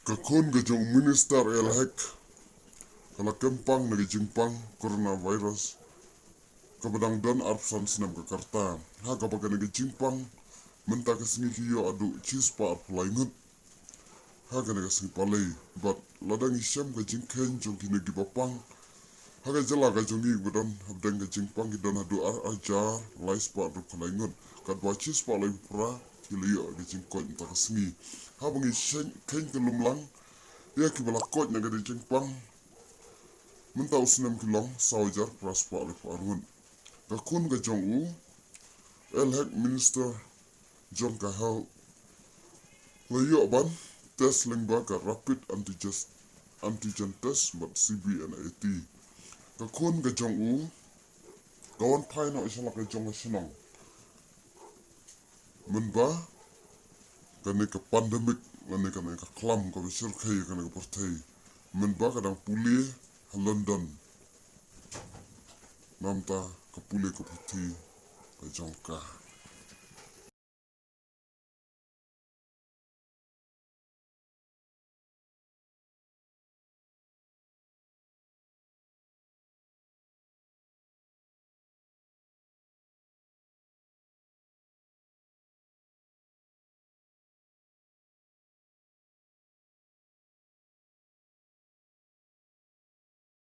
Kakun gajong minister elhek kala kempang nagi jingpang coronavirus kabadang don arpsan sinam Jakarta ha kabaga nagi jingpang menta kasingi kiyo adu chispa arpulaingut ha kana kasingi palai but ladang isyam ka jingken jong kini gibapang ha ka jala ka jongi gudan habdang ka jingpang gidan adu ajar laispa arpulaingut kadwa chispa lai pra kiliyo ka jingkon menta kasingi ha bangi ken kelumlang ya kibalakot na gadi jingpang menta usnam kilong sawajar praspa alif arun kakun ga jong u elhek minister jong ka hel layo ban test lengba ka rapid antigen test mat CBNAT kakun ga jong u kawan pai na isala ka jong sinong menba kani ka pandemik kani ka klam ka bisir kai kani ka portai menba kadang pulih London namta kapule kaputi ka jongka